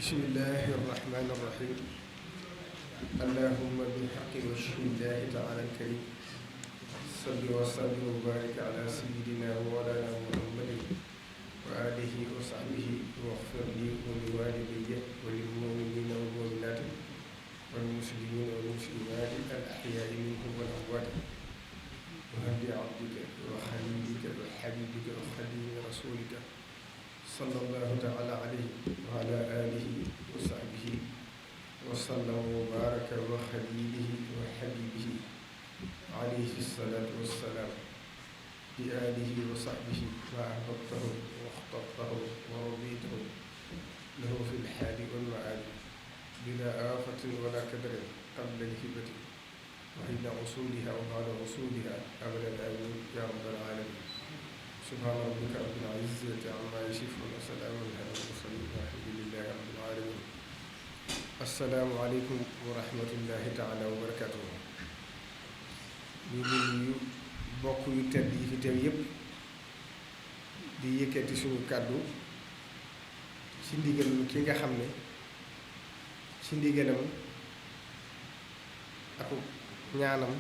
bismillahi irrahmani irrahim allahumma bilhaqi wa shukrillahi taala alkarim salli wa sallim wa barik ala sayidina wa mawlana muhammadin wa alihi wa sahbihi waghfir li wa li walidayya wa lil mu'minina wal mu'minati wal muslimina wal muslimati al ahya'i minhum wal amwati wa hadi abdika wa khalilika wa habibika wa khadimi rasulika sallallahu taala alayhi wa ala alihi wa sahbihi wa sallam wa baraka wa xalilihi wa habibihi alayhi salaatu wa salaam bi alihi wa sahbihi ma ahbabtahu wa axtabtahu wa raditahu lahu fi lxaali wal maali bila aafatin wala kadarin qabla lhibati wa inda usuliha wa baada usuliha abadan amin ya rabbal alamin subhaana rabbika rabbil izzati ammaa yasifuun wa salaamun alal mursaliin walhamdulillaahi rabbil aalamiin. Assalaamu aleykum wa rahmatullaahi taala wa barakaatuh. ñu ngi nuyu bokk yu tedd yi fi teew yépp di yëkkati suñu kàddu ci ndigal ki nga xam ne ci ndigalam ak ñaanam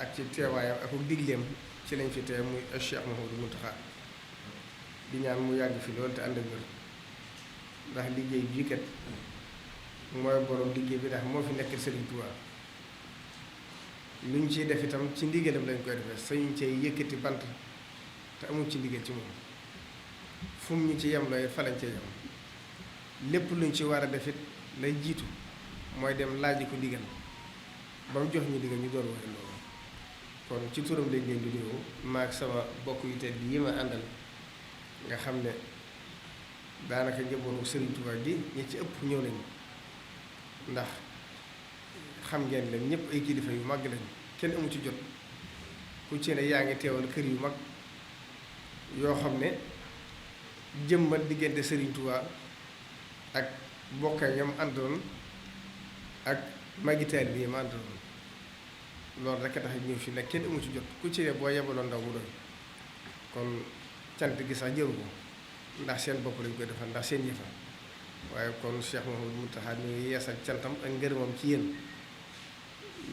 ak ci teewaayam ak digleem ci lañ fi teew muy Cheikh Mouhamadou Mountakha di ñaan mu yàgg fi loolu te ànd ak wér ndax liggéey bii kat mooy borom liggéey bi ndax moo fi nekk Serigne Touba luñ ciy def itam ci ndigalam lañ koy defee sañu cee yëkkati bant te amul ci ndigal ci moom fu mu ñu ci yem looy fa lañ cee yem lépp luñ ci war a def it lay jiitu mooy dem laaj ko ndigal ba mu jox ñu ndigal ñu door waxee loolu. kon ci turam lañ leen di nuyoo maag sama bokk yu tedd yi ma àndal nga xam ne daanaka njabootu Serigne Touba gi ñi ci ëpp ñëw nañu ndax xam ngeen leen ñëpp ay kilifa yu mag lañ kenn amu ci jot ku ci ne yaa ngi teewal kër yu mag yoo xam ne jëmmal diggante Serigne Touba ak bokka ñam àndoon ak magitaal bi ma àndoon loolu rek a tax ñëw fi nag kenn amu ci jot ku ci ne boo yebaloon ndaw mu doy kon cant gi sax jëru ko ndax seen bopp lañ koy defal ndax seen yëfa waaye kon Cheikh Mouhamadou Mountakha ñu ngi yeesal cantam ak ngërëmam ci yéen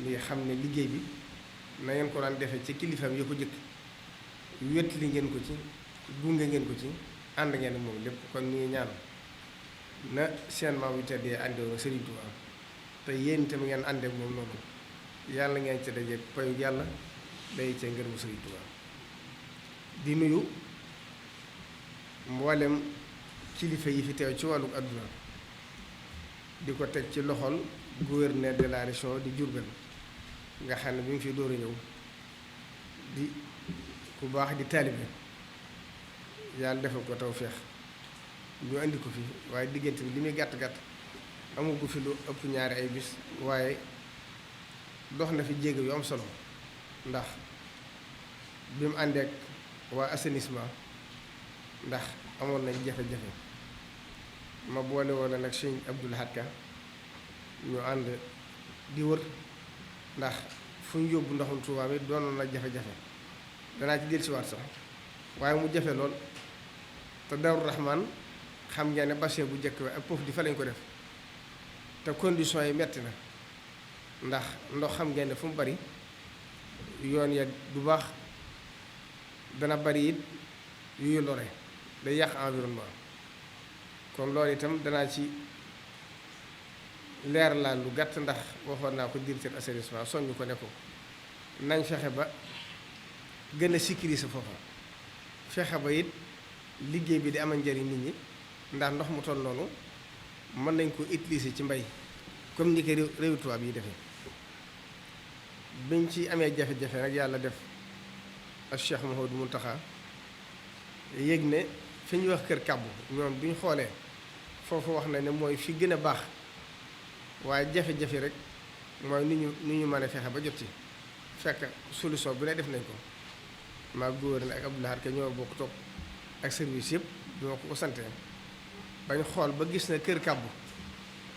li xam ne liggéey bi na ngeen ko daan defee ci kilifaam yi ko jëkk wet li ngeen ko ci gunge ngeen ko ci ànd ngeen moom lépp kon ñu ngi ñaan na seen maam yu teddee àndewoon Serigne Touba te yéen itam ngeen àndee moom noonu yàlla ngeen ca daje payu yàlla day ca ngërëmu Sëriñ Tuubaa di nuyu mboolem kilifa yi fi teew ci wàllu àdduna di ko teg ci loxol gouverneur de la région di Diourbel nga xam ne bi mu fi door a ñëw di ku baax di taalibe yàlla defal ko tawféex ñu indi ko fi waaye diggante bi li muy gàtt gàtt amu ko fi lu ëpp ñaari ay bis waaye dox na fi jéego yu am solo ndax bi mu àndeek waa assainissement ndax amoon nañ jafe-jafe ma boole woon nag sëñ Abdou Lahad Ka ñu ànd di wër ndax fu ñu yóbbu ndoxum Tuubaa mi doonoon na jafe-jafe danaa ci dellusiwaat sax waaye mu jafe lool te Daaru Rahman xam ngeen ne bassin bu njëkk ak foofu di fa lañ ko def te conditions yi metti na ndax ndox xam ngeen ne fu mu bari yoon ya du baax dana bari it yuy lore day yàq environnement kon loolu itam danaa ci leer laal lu gàtt ndax waxoon naa ko directeur assainissement soññ ko ne ko nañ fexe ba gën a sécuriser foofa fexe ba it liggéey bi di amal njëriñ nit ñi ndax ndox mu toll noonu mën nañ ko utiliser ci mbay comme ni ko réew tubaab yi defee. biñ ci amee jafe-jafe nag yàlla def ak Cheikh Mouhamadou Mountakha yéeg ne fi ñuy wax kër kàbbu ñoom bi ñu xoolee foofu wax na ne mooy fi gën a baax waaye jafe-jafe rek mooy ni ñu mën a fexe ba jot ci fekk solution bi ne def nañ ko maa gouverneur ak Abdou Lahad Ka ñoo bokk toog ak service yëpp bi ma ko santee bañ xool ba gis na kër kàbbu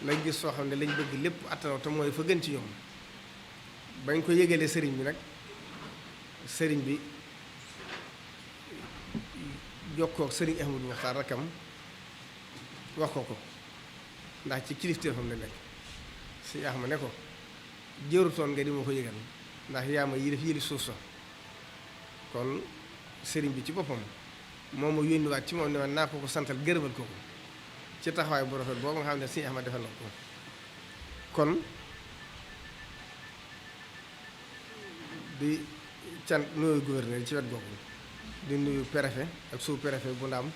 lañ gis soo xam ne lañ bëgg lépp attanaw te mooy fa gën ci ñoom bañ ko yëgalee sëriñ bi nag sëriñ bi jokkoo ak sëriñ Ahmadou Mokhtar rakkam wax ko ndax ci kilifteefam la nekk. sëñ Axma ne ko jërutoon nga di ma ko yëgal ndax yaa ma yilif suuf sa kon sëriñ bi ci boppam moo ma yónniwaat ci moom ne ma naa ko santal gërëmal ko ci taxawaay bu rafet boobu nga xam ne sëñ Axma defal na ko kon di can nuyu gouverneur ci wet googu di nuyu préfet ak sous-préfet bu Ndaam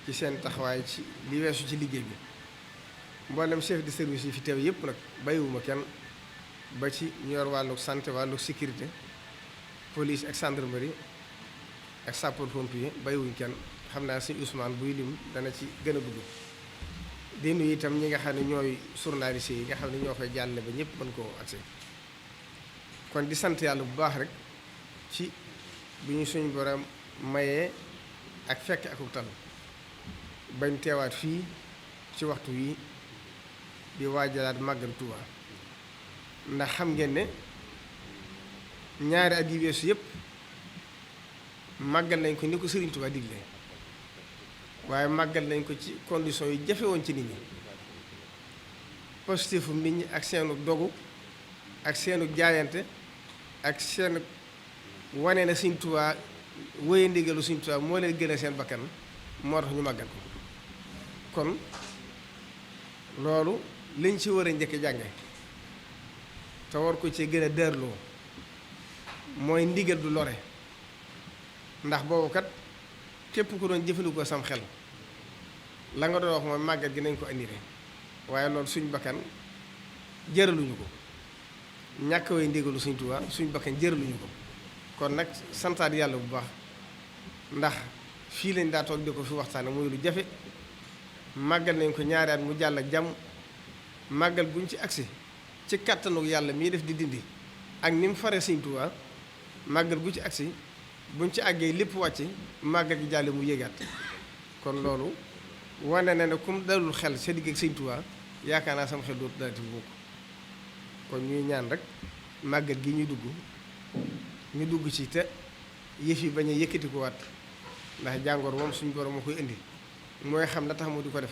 ci seen taxawaay ci li weesu ci liggéey bi mboolem chef de service yi fi teew yëpp nag bàyyiwuma kenn ba ci ñu yor wàllu santé wàllu sécurité police ak gendarmerie ak sapeur pompier bàyyiwuñ kenn xam naa si Ousmane buy lim dana ci gën a dugg di nuyu itam ñi nga xam ne ñooy journaliste yi nga xam ne ñoo koy jàllale ba ñëpp mën koo accès kon di sant yàlla bu baax rek ci bi ñu suñ borom mayee ak fekk akuk tal bañ teewaat fii ci waxtu wi di waajalaat màggal Tuuba ndax xam ngeen ne ñaari at yi weesu yëpp màggal nañ ko ni ko Sëriñ Tuuba digle waaye màggal nañ ko ci condition yi jafe woon ci nit ñi positifum nit ñi ak seenu dogu ak seenu jaayante ak seen wane na Sëriñ Tuuba wéye ndigalu Sëriñ Tuuba moo leen gën a seen bakkan moo tax ñu màggal ko kon loolu liñ ci war a njëkk jànge te war ko ci gën a dërloo mooy ndigal du lore ndax boobu kat képp ku doon jëfandikoo sam xel la nga doon wax mooy màggal gi nañ ko andire waaye loolu suñ bakkan jëraluñu ko ñàkk way ndigalu Sëriñ Tuuba suñ bakkan jëraluñu ko kon nag santaat yàlla bu baax ndax fii lañ daa toog di ko fi waxtaane muy lu jafe màggal nañ ko ñaari at mu jàll ak jàmm màggal guñ ci agsi ci kàttanu yàlla mii def di dindi ak ni mu fare Sëriñ Tuuba màggal gu ci agsi buñ ci àggee lépp wàcc màggal gi jàlle mu yéegaat kon loolu wane na ne kum dalul xel sa digg ak Sëriñ Tuuba yaakaar naa sama xel dootu dalati bokk kon ñuy ñaan rek màggal gi ñu dugg ci te yëf yi bañ a yëkkati ko waat ndax jàngoor moom suñu borom moo koy indi mooy xam la tax mu di ko def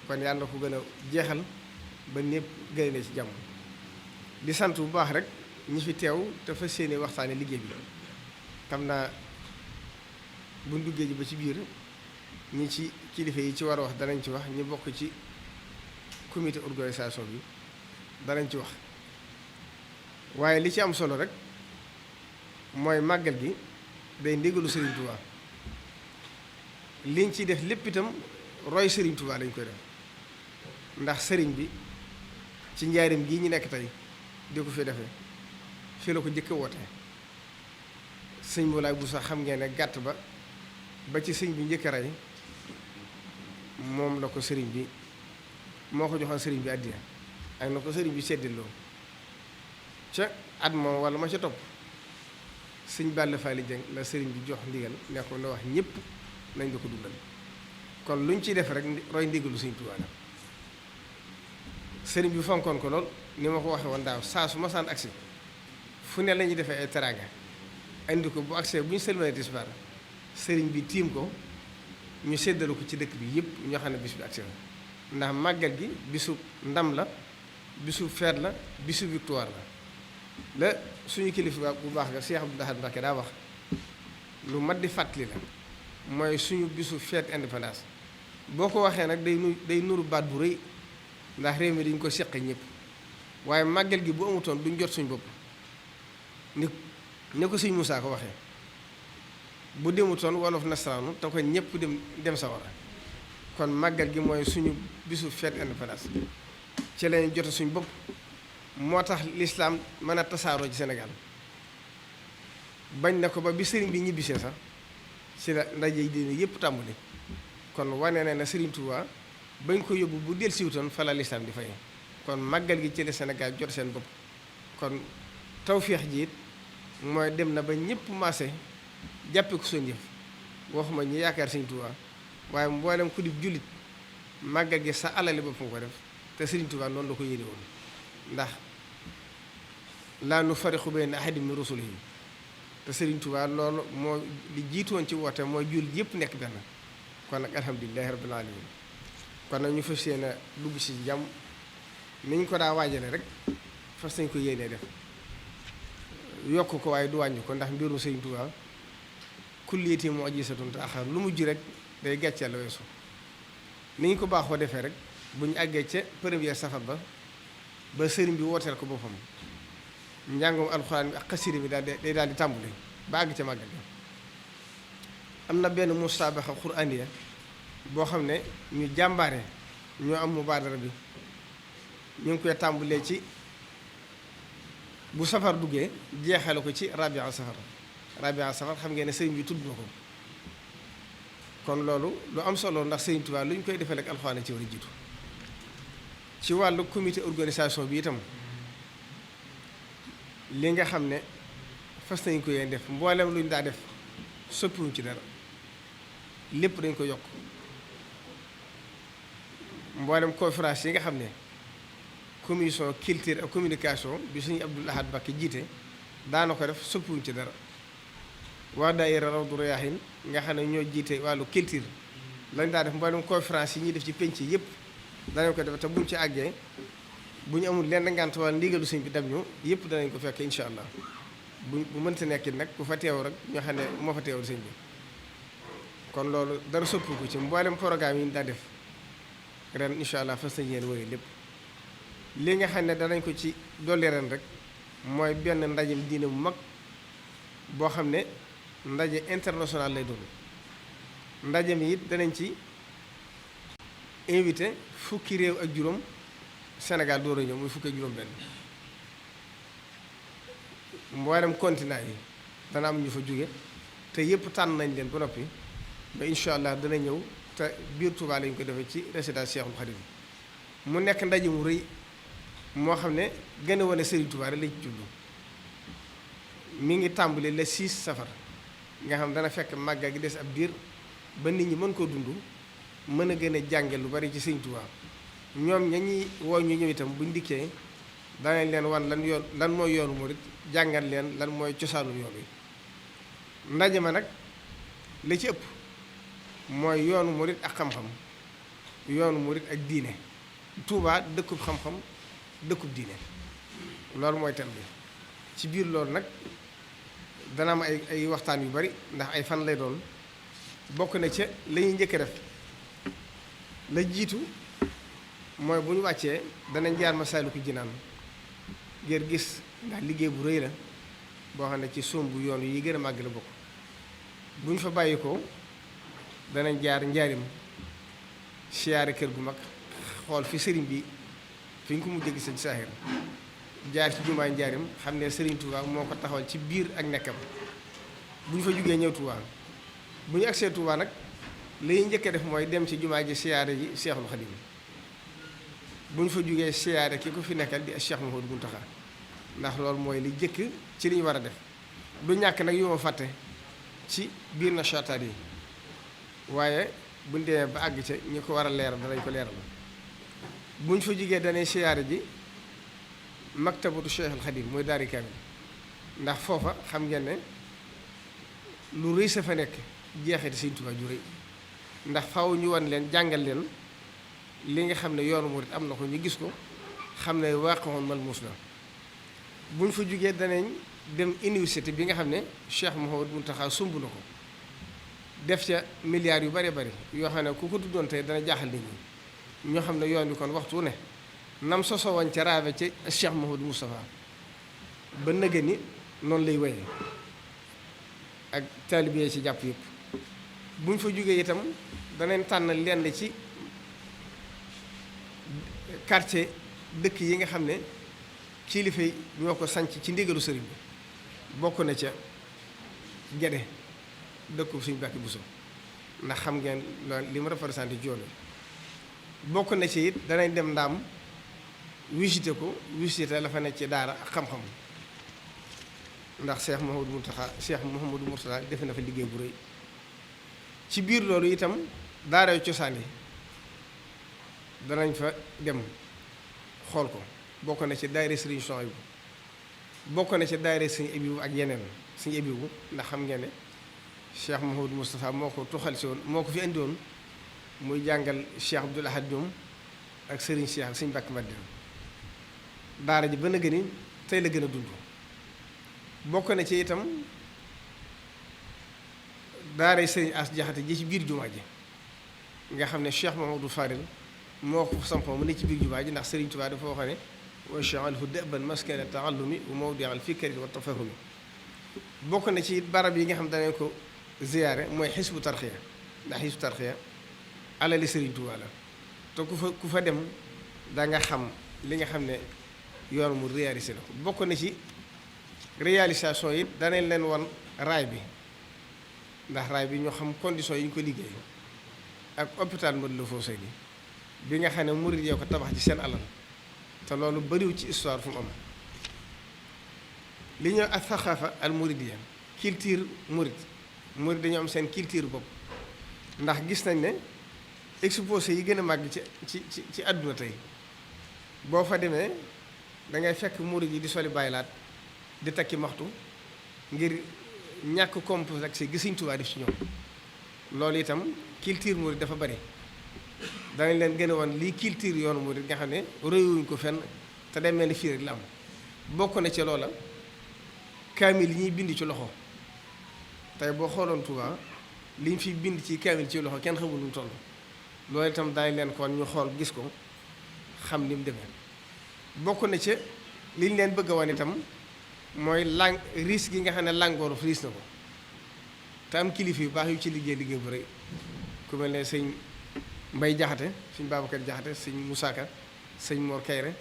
kon yàlla na ko gën a jeexal ba ñépp gën na ci jàmm di sant bu baax rek ñi fi teew te fas yéene waxtaane liggéey bi xam naa buñ duggee ji ba ci biir ñi ci kilifa yi ci war a wax danañ ci wax ñi bokk ci comité organisation bi danañ ci wax waaye li ci am solo rek mooy màggal gi day ndigalu Sëriñ Tuuba liñ ciy def lépp itam roy Sëriñ Tuuba lañ koy def ndax sëriñ bi ci njaarim gii ñu nekk tey di ko fi defee fii la ko jëkk woote sëñ Moulay bu sax xam ngeen ne gàtt ba ci sëñ bi njëkk a rey moom la ko sëriñ bi moo ko joxoon sëriñ bi àddiya ak na ko sëriñ bi seddiloo ca at moom wala ma ca topp sëñ Balla Faali Jeng la sëriñ bi jox ndigal ne ko na wax ñëpp nañ la ko dundal kon luñ ciy def rek roy ndigalu Sëriñ Tuubaa la sëriñ bi fonkoon ko lool ni ma ko waxee woon daaw saa su ma sant agsi fu ne la ñuy defee ay teraanga indi ko bu agsee bu ñu sëlmalee tisbaar sëriñ bi tiim ko ñu séddale ko ci dëkk bi yëpp ñoo xam ne bis bi agsi na ndax màggal gi bisu ndam la bisu feet la bisu victoire la suñu kilifa bu baax nga Cheikh Abdou Lahad Mbacké daa wax lu mat di fàttali la mooy suñu bisu fête indépendance boo ko waxee nag day nuru baat bu rëy ndax réew mi dañ ko seq ñëpp waaye màggal gi bu amutoon duñ jot suñ bopp ni ko sëñ Moussa ko waxee bu demutoon wolof nasaraanu te ko ñëpp dem sawara kon màggal gi mooy suñu bisu fête indépendance ci lañu jot suñ bopp moo tax lislaam mën a tasaaroo ci Sénégal bañ na ko ba bi sëriñ bi ñibbisee sax ci la ndaje yi diine yëpp tàmbali kon wane na ne Sëriñ Tuubaa bañ ko yóbbu bu del siwutoon fa la lislaam di fay kon màggal gi ci la Sénégal jot seen bopp kon tawféex ji it mooy dem na ba ñëpp maase jàppe ko seen yëf waxuma ñi yaakaar Sëriñ Tuubaa waaye mboolem ku di jullit màggal gi sa alali boppam ko def te Sëriñ Tuubaa noonu la ko yéene woon ndax laa nufarriqu bayna ahadin min rusulihi te Sëriñ Tuubaa loolu moo li jiitoon ci woote mooy jullit yëpp nekk benn kon nag alhamdulilahi rabbil alamin kon nag ñu fas yéene dugg si jàmm ni ñu ko daa waajale rek fas nañ ko yéenee def yokk ko waaye du wàññi ko ndax mbirum Sëriñ Tuubaa kulliyati mu'jizatun ta'akhkhar lu mujj rek day gàcceel la weesu ni ñu ko baaxoo defee rek bu ñu àggee ca première safar ba sëriñ bi wooteel ko boppam njàngum alxuraan bi ak xasida bi day daal di tàmbali ba àgg ca màggal am na benn musaabaxa quraaniya boo xam ne ñu jàmbaare ñoo am mubaadara bi ñu ngi koy tàmbalee ci bu safar duggee jeexale ko ci rabia safar xam ngeen ne sëriñ bi tudd na ko kon loolu lu am solo ndax Sëriñ Tuubaa lu ñu koy defee rek alxuraan ci war a jiitu ci wàllu comité organisation bi itam li nga xam ne fas nañ ko yéen def mboolem lu ñu daa def soppiwuñ ci dara lépp dañ ko yokk mboolem conférence yi nga xam ne commission culture ak communication bi suñu Abdoul Ahad Mbacké jiite daana ko def soppiwuñ ci dara waa daayira Rawdu Rayaahiin nga xam ne ñoo jiite wàllu culture lañ daa def mboolem conférence yi ñuy def ci penc yëpp danañ ko def te buñ ci àggee bu ñu amul lenn ngànt wala ndigalu sëñ bi dem ñu yëpp danañ ko fekk incha allah bu mënta nekkit nag ku fa teew rek ñoo xam ne moo fa teewul sëñ bi kon loolu dara soppiku ci mboolem programme yi ñu daa def ren incha allah fas nañ yéen wëri lépp li nga xam ne danañ ko ci dolli ren rek mooy benn ndajem diine bu mag boo xam ne ndaje international lay doon ndaje mi it danañ ci invité fukki réew ak juróom Sénégal door a ñëw muy fukki ak juróom benn mboolem continent yi dana am ñu fa jóge te yëpp tànn nañ leen ba noppi ba incha allah dana ñëw te biir Touba lañ ko defee ci résidence Cheikhoul Khadim mu nekk ndaje mu rëy moo xam ne gën a wane Serigne Touba rek lañ ci jublu mi ngi tàmbali le 6 safar nga xam dana fekk màggal gi des ab diir ba nit ñi mën koo dund mën a gën a jànge lu bari ci Serigne Touba ñoom ña ñuy woo ñu ñëw itam buñ dikkee danañ leen wan lan mooy yoonu murit jàngal leen lan mooy cosaanu yoon wi ndaje ma nag li ci ëpp mooy yoonu murit ak xam-xam yoonu murit ak diine Touba dëkkub xam-xam dëkkub diine loolu mooy thème bi ci biir loolu nag dana am ay waxtaan yu bari ndax ay fan lay doon bokk na ca la ñuy njëkk a def la jiitu mooy bu ñu wàccee danañ jaar Masaalikul Jinaan ngir gis ndax liggéey bu rëy la boo xam ne ci sumb yoon yi gën a màgg la bokk bu ñu fa bàyyi ko danañ jaar njaarim siyaare kër gu mag xool fi sëriñ bi fi ñu ko mujjee gis ci saaxir jaar ci jumaay njaarim xam ne Sëriñ Touba moo ko taxawal ci biir ak nekkam bu ñu fa jugee ñëw Touba bu ñu agsee Touba nag li ñu njëkk a def mooy dem ci jumaa ji siyaare ji Seexul Xadim bu ñu fa jugee siyaare ki ko fi nekkal di Cheikh Mouhamadou Mountakha ndax loolu mooy li jëkk ci li ñu war a def du ñàkk nag yu ma fàtte ci biir na chataat yi waaye buñ demee ba àgg ca ñi ko war a leeral danañ ko leeral bu ñu fa jugee danay siyaare ji maktabatu Cheikhul Khadim mooy daari kaamil ndax foofa xam ngeen ne lu rëy sa fa nekk jeexiti Sëriñ Tuubaa ju rëy ndax faaw ñu wan leen jàngal leen li nga xam ne yoonu murit am na ko ñu gis ko xam ne waaqoon malmuus la bu ñu fa jugee danañ dem université bi nga xam ne Cheikh Mouhamadou Mountakha sumb na ko def ca milliards yu bare bari yoo xam ne ku ko tuddoon tey dana jaaxal nit ñi ñoo xam ne yoon wi kon waxtu ne nam sosoo woon ca raabe ca Cheikh Mouhamadou Moustapha ba nëgë ni noonu lay wéyee ak taalibe ci jàpp yëpp bu ñu fa jógee itam danañ tànn lenn ci quartier dëkk yi nga xam ne kilifa yi ñoo ko sanc ci ndigalu sëriñ bi bokk na ca Gede dëkku Sëriñ Mbàkke Buso ndax xam ngeen li mu représenté ci yoon bokk na ci it danañ dem Ndaam visité ko visité la fa nekk ci daara ak xam-xam ndax Cheikh Mouhamadou Mountakha Cheikh Mouhamadou Mourtada defe na fa liggéey bu rëy ci biir loolu itam daaray cosaan yi danañ fa dem xool ko bokk na ci daayira Sëriñ Souhaïbou bokk na ci daayira Sëriñ Abibu ak yeneen Sëriñ Abibu ndax xam ngeen ne Cheikh Mouhamadou Moustapha moo ko tuxal si woon moo ko fi indi woon muy jàngal Cheikh Abdoul Ahad ñoom ak Serigne Cheikh ak Serigne Mbacke Madina daara ji ba na gëni tey la gën a dund. bokk na ci itam daaray Serigne As Jaxate ji ci biir jumaa ji nga xam ne Cheikh Mamadou Fadil moo ko sampoo mu ne ci biir jumaa ji ndax Serigne Touba dafa wax ne waj'alhu da'ban maskana ta'allumi wa mawdi'al fikri wa tafahumi. bokk na ci barab yi nga xam danañ ko ziyaare mooy xisbu tarxiya ndax xisbu tarxiya alali Serigne Touba la te ku fa dem da nga xam li nga xam ne yoon mu réalisé na ko. bokk na ci réalisation yi danañ leen wan raay bi ndax raay bi ñoo xam conditions yi ñu ko liggéey ak hôpital Matlaboul Fawzayni bi nga xam ne murid yoo ko tabax ci seen alal te loolu bariwul ci histoire fu mu am. li ñëw ak saxaafa al muridiyya culture murid dañoo am seen culture bopp ndax gis nañ ne exposé yi gën a màgg ci àdduna tey boo fa demee da ngay fekk murid yi di soli bàyyilaat di takki maxtu ngir ñàkk complexe gi Sëriñ Tuubaa def ci ñoom. loolu itam culture murid dafa bari danañ leen gën a wan lii culture yoonu murid nga xam ne réyuwuñ ko fenn te day mel ni fii rek la am. bokk na ci loola kaamil yi ñuy bind ci loxo tey boo xooloon Tuubaa li ñu fi bind ci kaamil ci loxo kenn xamul lu mu toll. loolu itam daañu leen kon ñu xool gis ko xam ni mu demee. bokk na ci li ñu leen bëgg a wan itam mooy riis gi nga xam ne làngooru riis na ko te am kilifa yu baax yu ci liggéey bu rëy ku mel ne sëñ Mbay Jaxate sëñ Babacar Jaxate sëñ Moussa Ka sëñ Mor Kayre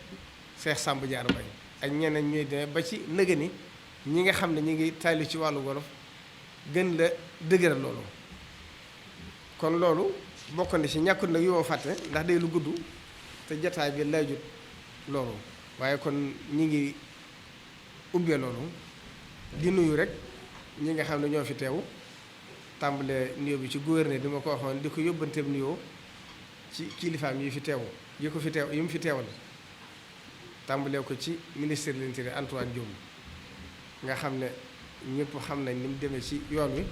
Seex Sàmb Jaar Mbay ak ñeneen ñuy demee ba ci nëgë ni ñi nga xam ne ñi ngi taalu ci wàllu wolof gën la dëgëral loolu. kon loolu bokk na ci ñàkkut nag yu ma fàtte ndax day lu gudd te jataay bi laajut loolu waaye kon ñi ngi ubbee loolu di nuyu rek ñi nga xam ne ñoo fi teew tàmbale nuyoo bi ci gouverneur di ma ko waxoon di ko yóbbanteem nuyoo ci kilifaam yi fi teew yi mu fi teewal tàmbalee ko ci ministère de l'Intérieur Antoine Diome nga xam ne ñëpp xam nañ ni mu demee ci yoon wi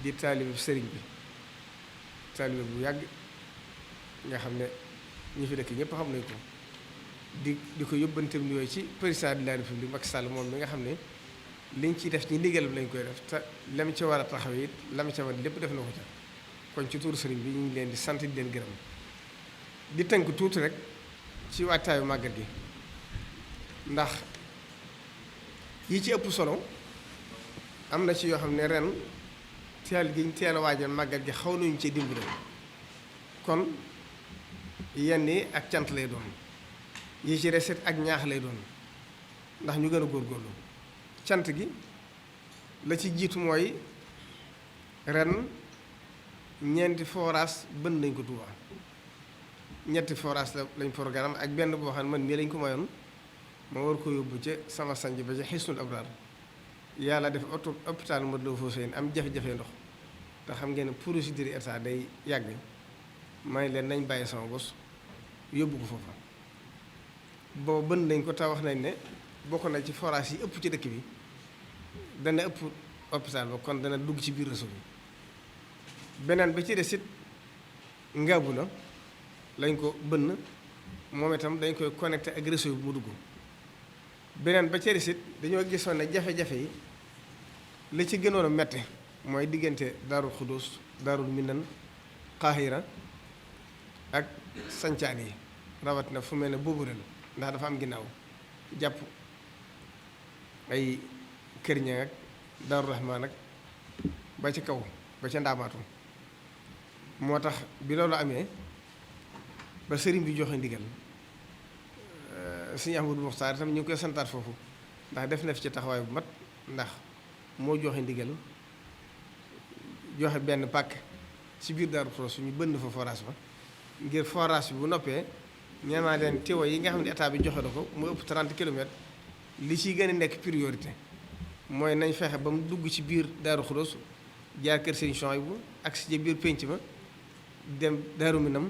di taalibe sëriñ bi taalibe bu yàgg nga xam ne ñi fi dëkk ñëpp xam nañ ko di ko yóbbanteem nuyoo ci président de la République Macky Sall moom mi nga xam ne liñ ciy def ci ndigalam lañ koy def te lam ci war a taxaw it lam ca war lépp def na ko ca kon ci tuur sëriñ bi ñu ngi leen di sant di leen gërëm di tënk tuuti rek ci waajtaayu màggal gi ndax yi ci ëpp solo am na ci yoo xam ne ren teel gi ñu teel a waajal màggal gi xaw nañu ci dimbali kon yenn yi ak cant lay doon yi ci reset ak ñaax lay doon ndax ñu gën a góorgóorlu cant gi la ci jiitu mooy ren ñeenti forage bënn nañ ko Tuubaa ñetti forage lañ programme ak benn boo xam ne man mii lañ ko mayoon ma war ko yóbbu ca sama sanj ba ca Hisnul Abraar yàlla def hôpital Matlaboul Fawzayni am jafe-jafe ndox te xam ngeen ne procédure état day yàgg may leen nañ bàyyi sama bos yóbbu ko foofa boobu bënn nañ ko te wax nañ ne bokk na ci forage yi ëpp ci dëkk bi dana ëpp hôpital ba kon dana dugg ci biir réseau bi beneen ba ci des it ngaabu na lañ ko bënn moom itam dañ koy connecté ak réseau bi mu dugg beneen ba ci des it dañoo gisoon ne jafe-jafe yi li ci gënoon a metti mooy diggante Daarul Xudus Daarul Minan Qahira ak sancaan yi rawatina fu mel ne boobu ren ndax dafa am ginnaaw jàpp ay kër ña ak Daaru Rahmaan ak ba ci kaw ba ca ndaamaatu moo tax bi loolu amee ba sëriñ bi joxe ndigal sëriñ Ahmadou Mokhtar itam ñu ngi koy santaat foofu ndax def na fi ci taxawaay bu mat ndax moo joxe ndigal joxe benn pàkk ci biir Daaru Xudoos ñu bënn fa forage ba ngir forage bi bu noppee ñeenaa leen teewa yi nga xam ne état bi joxe na ko mu ëpp 30 kilomètres li ciy gën a nekk priorité mooy nañ fexe ba mu dugg ci biir Daaru Xudoos jaar kër Sëriñ Souhaïbou ak si biir pénc ma dem Daaru Minam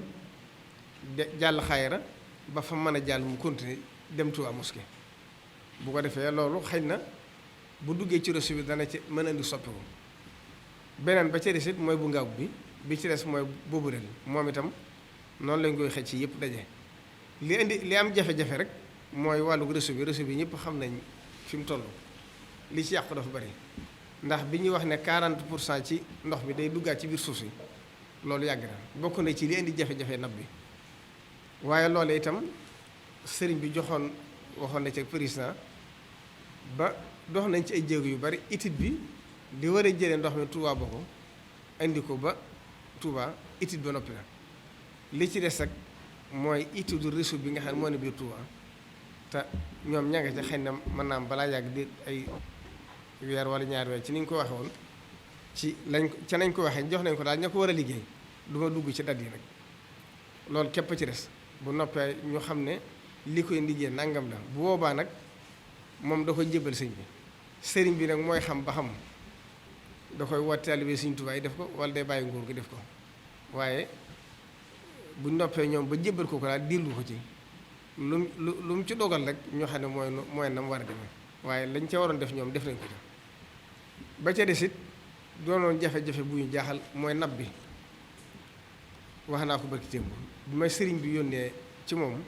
jàll Xayra ba fa mën a jàll mu continuer dem Touba Mosquée bu ko defee loolu xëy na bu duggee ci réseau bi dana ci mën a indi soppiku beneen ba ca des it mooy bu ngaaw bi bi ci des mooy Boborel moom itam noonu lañ koy xëcc ci yëpp daje li am jafe-jafe rek mooy wàllu réseau bi ñëpp xam nañ fi mu toll li ci yàqu dafa bari ndax bi ñuy wax ne 40% ci ndox mi day duggaat ci biir suuf si loolu yàgg na bokk na ci li indi jafe-jafe napp bi waaye loolu itam sëriñ bi waxoon na ci président ba dox nañ ci ay jéego yu bari étude bi di war a jëlee ndox mi Touba ba ko indi ko ba Touba étude ba noppi la li ci des rek mooy étude réseau bi nga xam ne moo ne biir Touba te ñoom ña nga ca xëy na mën naa am balaa yàgg di ay weer wala ñaari weer ci ni ñu ko waxee woon ci nañ ko waxee jox nañ ko daal ña ko war a liggéey du ma dugg ci dat yi rek loolu képp ci des bu noppee ñu xam ne li koy liggéey nangam la bu boobaa nag moom da koy jébbal sëriñ bi nag mooy xam ba xam da koy woote taalibe Sëriñ Tuubaa yi def ko wala day bàyyi nguur gi def ko waaye bu noppee ñoom ba jébbal ko daal diirlu ko ci lu mu ci dogal rek ñoo xam ne mooy na mu war a demee waaye lañ ca waroon def ñoom def nañ ko ca ba ca des it doonoon jafe-jafe bu ñu jaaxal mooy napp bi wax naa ko barki témb bi may sëriñ bi yónnee ci moom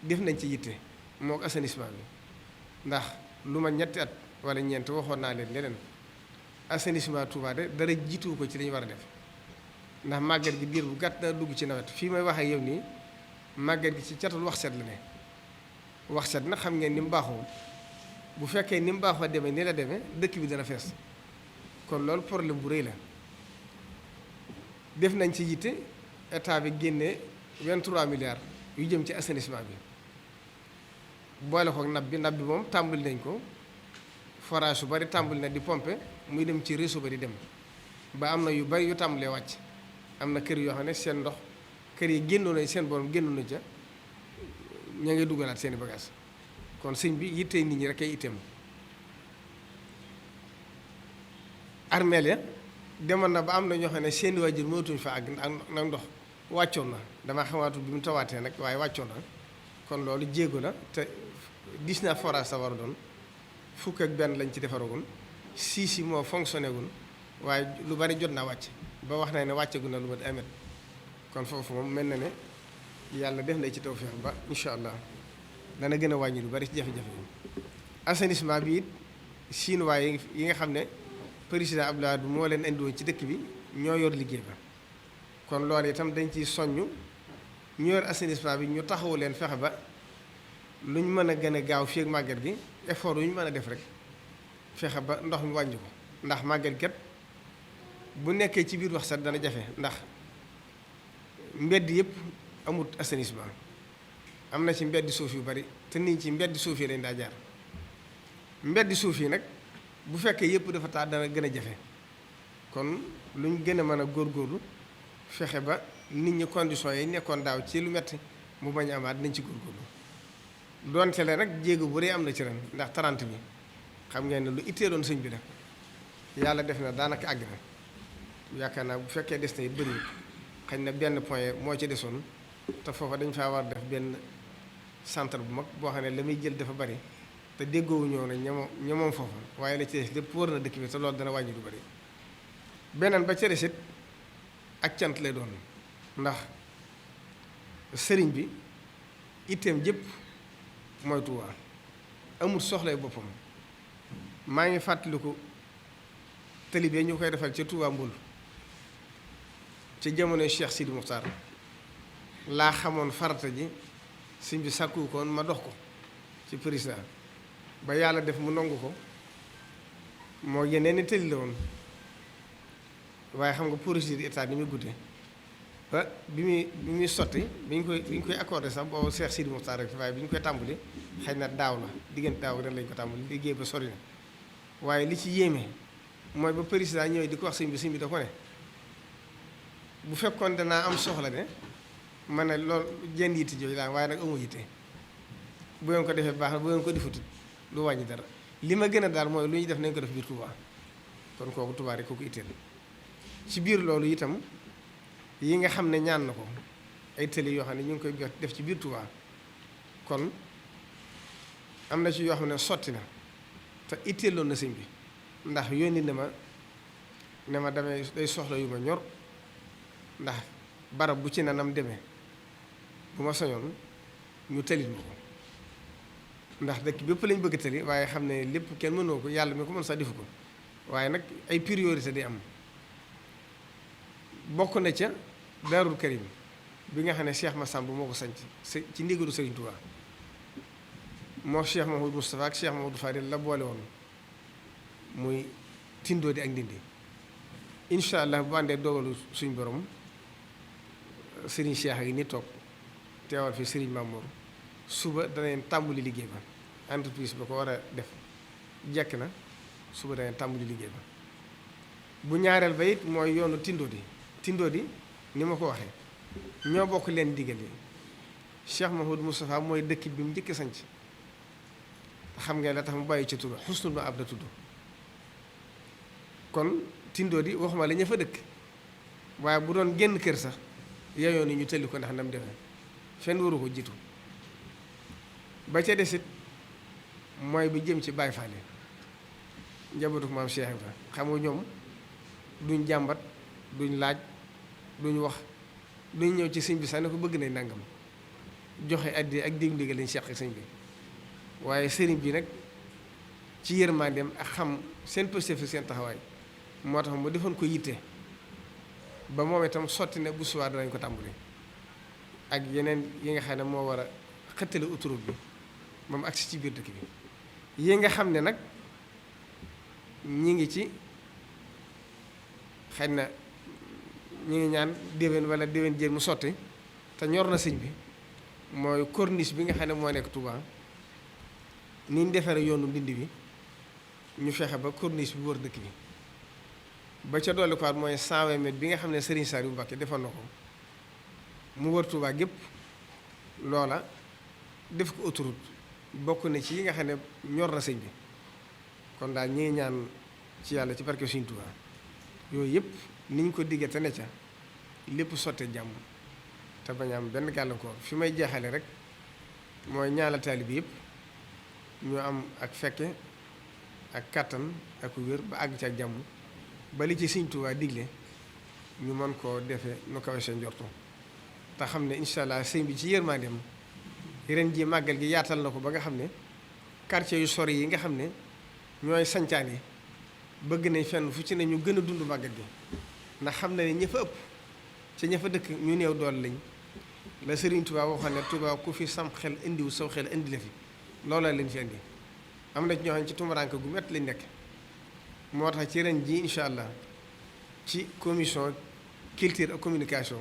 def nañ ci yitte moo ko assainissement bi ndax lu ma ñetti at wala ñeent waxoon naa leen leneen assainissement Touba de dara jiitu ko ci lañu war a def ndax màgget gi diir bu gàtt na dugg ci nawet fii may wax ak yow nii màgget gi ci catul wax set la ne wax set nag xam ngeen ni mu baaxoo bu fekkee ni mu baaxoo demee ni la demee dëkk bi dana fees kon loolu problème bu rëy la def nañ ci yitte état bi génne 23 milliards yu jëm ci assainissement bi boole ko nab bi moom tàmbali nañ ko forage su bari tàmbali na di pomper muy dem ci réseau ba di dem ba am na yu bari yu tàmbalee wàcc am na kër yoo xam ne seen ndox kër yi génnoon nañ seen borom génnoon na ca ña ngi dugalaat seeni bagage kon sëñ bi yittee nit ñi rek ay itteem armeel ya demoon na ba am na ñoo xam ne seeni waajur mënatuñ fa àgg nag ndox wàccoon na dama xamaatu bi mu tawaatee nag waaye wàccoon na kon loolu jéego la te gis naa forage sa war a doon fukk ak benn lañ ci defaragul 6 yi moo fonctionné gul waaye lu bari jot naa wàcc ba wax na ne wàcceegu na lu mat amet kon foofu moom mel na ne yàlla def na ci tawfeex ba incha allah dana gën a wàññi lu bari ci jafe-jafe yi assainissement bi it chinois yi nga xam ne président Abdoulaye Wade moo leen indiwoon ci dëkk bi ñoo yor liggéey ba kon loolu itam dañ ciy soññ ñu yor assainissement bi ñu taxawu leen fexe ba luñ mën a gën a gaaw fii ak màgget gi effort yu ñu mën a def rek fexe ba ndox mi wàññi ko ndax màgget kat bu nekkee ci biir wax sax dana jafe ndax mbedd yëpp amut assainissement am na ci mbedd suuf yu bari te nit ci mbedd suuf yi lañ daa jaar mbedd suuf yi nag bu fekkee yëpp dafa taa dana gën a jafe kon luñ gën a mën a góorgóorlu fexe ba nit ñi conditions yi nekkoon daaw ci lu metti mu bañ a amaat nañ ci góorgóorlu doonte le rek jéego bu rëy am na ci ren ndax 30 bi xam ngeen ne lu itteeloon sëñ bi la yàlla def na daanaka àgg na yaakaar naa bu fekkee des na it bëri xëy na benn point moo ci desoon te foofa dañ faa war def benn centre bu mag boo xam ne la muy jël dafa bari te déggoowu ñëw na ñamoom foofa waaye la ci des lépp wër na dëkk bi te loolu dana wàññi lu bari beneen ba ca des it ak cant lay doon ndax sëriñ bi itteem jëpp mooy Tuuba amul soxlay boppam maa ngi fàttaliku tali bi ñu koy defal ca Tuuba Mbul ca jamonoy Cheikh Sidi Muxtaar laa xamoon farata ji sëñ bi sàkku koon ma dox ko ci président ba yàlla def mu nangu ko moo yeneen ni tëli la woon waaye xam nga procédure état ni muy guddee ba bi muy sotti bi ñu koy accordé sax boobu Cheikh Sidi Muxtaar rek waaye bi ñu koy tàmbali xëy na daaw la diggante daaw ren lañ ko tàmbali liggéey ba sori na waaye li ci yéeme mooy ba président ñëwee di ko wax sëñ bi da ko ne bu fekkoon danaa am soxla de ma ne loolu jenn yitte jooju laa waaye nag amu yitte bu ngeen ko defee baax na bu ngeen ko defutut lu wàññi dara li ma gën a daal mooy lu ñuy def nañ ko def biir Touba kon kooku Touba rek kooku itteel ci biir loolu itam yi nga xam ne ñaan na ko ay tëli yoo xam ne ñu ngi koy def ci biir Touba kon am na ci yoo xam ne sotti na te itteeloon na sëñ bi ndax yónni na ma ne ma damay day soxla yu ma ñor ndax barab bu ci nanam demee bu ma soñoon ñu tëlit ma ko ndax dëkk bépp lañ bëgg tëli waaye xam ne lépp kenn mënoo ko yàlla mi ko mën sax defu ko waaye nag ay priorité di am bokk na ca Daarul Karim bi nga xam ne Cheikh Massamba moo ko sanc ci ndigalu Serigne Touba moo Cheikh Mamadou Moustapha ak Cheikh Mamadou Fadil la boole woon muy tindoo di ak ndindi incha allah bu àndee dogalu suñ borom Serigne Cheikh yi ni toog teewal fi Serigne Mamour suba danañ tàmbali liggéey ba entreprise ba ko war a def jekk na suba danañ tàmbali liggéey ba bu ñaareel ba it mooy yoonu tindoo di ni ma ko waxee ñoo bokk leen digal yi Cheikh Mamadou Moustapha mooy dëkk bi mu njëkk sanc xam ngeen la tax mu bàyyi ci tudd xusnul ma ab da tudd kon tindoo di waxuma la ña fa dëkk waaye bu doon génn kër sax yeyoo ni ñu tëlli ko ndax ndam demee fenn waru ko jiitu ba ca desit mooy bi jëm ci Baay Faal njabootu maam Cheikh Ibra xam nga ñoom duñ jàmbat duñ laaj duñ wax duñ ñëw ci sëñ bi sax ne ko bëgg nañ nangam joxe addi ak déglu ndigal lañ seq ak sëñ bi waaye sëriñ bi nag ci yërmandeem ak xam seen pëstéef seen taxawaay moo tax mu defoon ko yitte ba moom itam sotti ne bu subaa danañ ko tàmbali ak yeneen yi nga xam ne moo war a xëttale autoroute bi moom agsi ci biir dëkk bi yi nga xam ne nag ñi ngi ci xëy na ñi ngi ñaan déwén wala déwén jéem mu sotti te ñor na sëñ bi mooy corniche bi nga xam ne moo nekk Touba ni ñu defaree yoonu ndindi bi ñu fexe ba corniche bi wër dëkk bi ba ca dolli ko mooy 120 mètres bi nga xam ne Serigne Saliou Mbacké defoon na ko mu wër Touba gépp loola def ko autoroute bokk na ci yi nga xam ne ñor na sëñ bi kon daal ñi ngi ñaan ci yàlla ci barke Serigne Touba yooyu yëpp ni ñu ko diggee te ne ca lépp sotte jàmm te bañ am benn gàllankoor fi may jeexale rek mooy ñaanal taalibe bi yëpp ñu am ak fekke ak kàttan ak wér ba àgg ci ak jàmm ba li ci Sëñ Tuubaa digle ñu mën koo defee nu kawe seen njortu te xam ne incha allah sëñ bi ci yërmandeem ren ji màggal gi yaatal na ko ba nga xam ne quartier yu sori yi nga xam ne ñooy sancaan yi bëgg nañ fenn fu ci ne ñu gën a dund màggal gi ndax xam na ne ña fa ëpp ci ña fa dëkk ñu néew doole lañ la Sëriñ Tuubaa waxoon ne Tuubaa ku fi sam xel indiwu saw xel indi la fi loola leen fi indi am na ci ñoo xam ne ci tumuraanke gu métti lañ nekk moo tax ci ren ji incha allah ci commission culture ak communication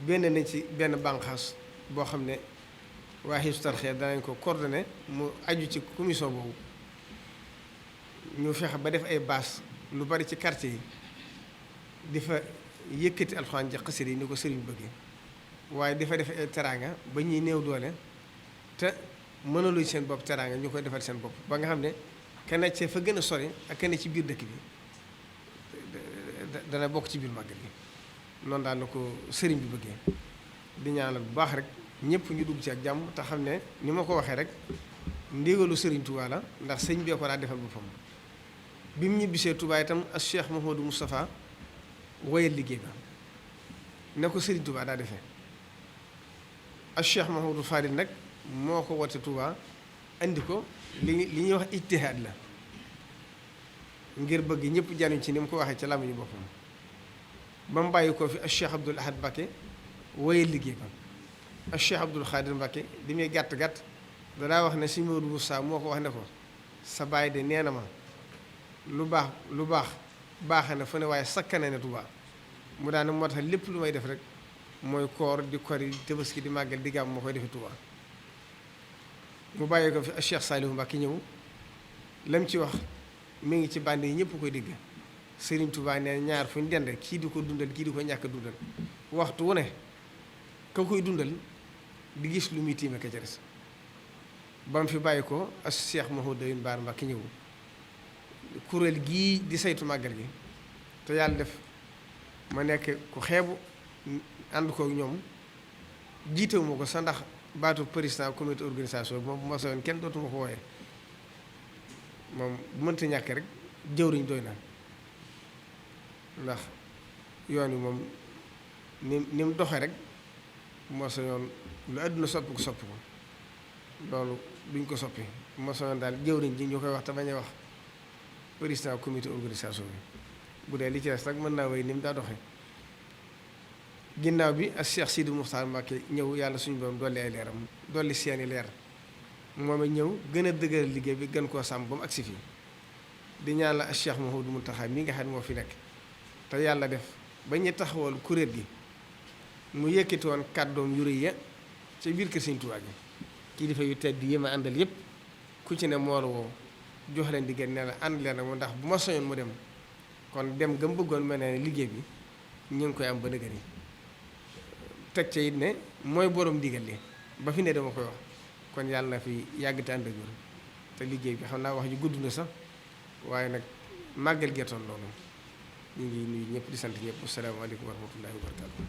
benn nañ ci benn bànqaas boo xam ne waa Hizbut Tarqiyyah danañ ko coordonné mu aju ci commission boobu ñu fexe ba def ay bâche lu bari ci quartier yi di fa yëkkati alxuraan ji xasida yi ni ko sëriñ bëggee waaye dafa def ay teraanga ba ñuy néew doole te mënaluñ seen bopp teraanga ñu koy defal seen bopp ba nga xam ne kenn ci fa gën a sori ak kenn ci biir dëkk bi dana bokk ci biir màggal gi noonu daal na ko sëriñ bi bëggee di ñaanal bu baax rek ñëpp ñu dugg ci ak jàmm te xam ne ni ma ko waxee rek ndigalu sëriñ Touba la ndax sëñ bee ko daa defal boppam bi mu ñibbisee Touba itam ak Cheikh Mouhamadou Moustapha woyal liggéey ba ne ko sëriñ Touba daa defee ak Cheikh Mouhamadou Fadil nag moo ko wote Touba andi ko li ñuy wax ijtihaad la ngir bëgg ñëpp januñ ci ni mu ko waxee ci làmmiñu boppam ba mu bàyyi ko fi ak Cheikh Abdoul Ahad Mbacké woyal liggéey ba ak Cheikh Abdoul Khadir Mbacké di muy gàtt-gàtt danaa wax ne si Modou Moussa moo ko wax ne ko sa baay de nee na ma lu baax baaxe na fu ne waaye sakkane ne Touba mu daane moo tax lépp lu may def rek mooy koor di kori di tabaski di màggal di gàmm moo koy defee Touba mu bàyyi ko fi ak Cheikh Saliou Mbacké ñëw lam ci wax mi ngi ci bànd yi ñëpp koy dégg Serigne Touba nee ñaar fu ñu dend kii di ko dundal kii di ko ñàkk dundal waxtu wu ne ka koy dundal di gis lu muy tiime ka ca des ba mu fi bàyyi ko ak Cheikh Mouhamadou Bara Mbacké ñëw kuréel gii di saytu màggal gi te yàlla def ma nekk ku xeebu ànd kook ñoom jiitewuma ko sa ndax baatu président comité organisation moom bu ma soyoon kenn dootuma ko wooyee moom bu mënta ñàkk rek jëwriñ doy na ndax yoon wi moom ni mu doxee rek moo sa yoon lu àdduna soppi ko soppi ko loolu duñ ko soppi moo sa yoon daal jëwriñ ji ñu koy wax te bañ a wax président comité organisation bi bu dee li ci des nag mën naa wéy ni mu daa doxee ginnaaw bi ak Cheikh Sidi Moukhtar Mbacké ñëw yàlla suñu borom dolli ay leeram dolli seeni leer moom it ñëw gën a dëgëral liggéey bi gën koo sàmm ba mu agsi fii di ñaan la ak Cheikh Mouhamadou Mountakha mi nga xam ne moo fi nekk te yàlla def ba ñu taxawal kuréel gi mu yëkkati woon kàddoom yu rëy ya ca biir kër Sëriñ Tuubaa gi kilifa yu tedd yi ma àndal yépp ku ci ne moo la woo jox leen diggante ne la ànd leen ak moom ndax bu ma soñoon mu dem kon dem gëm bëggoon mel ne liggéey bi ñu ngi koy am ba nëgëni teg ca it ne mooy borom digal li ba fi ne dama koy wax kon yàlla na fi yàgg te ànd ak ñun te liggéey bi xam naa wax ji gudd na sax waaye nag màggal gertoon loolu ñu ngi nuyu ñëpp di sant ñëpp asalaamaaleykum wa rahmatullahi wa barakatu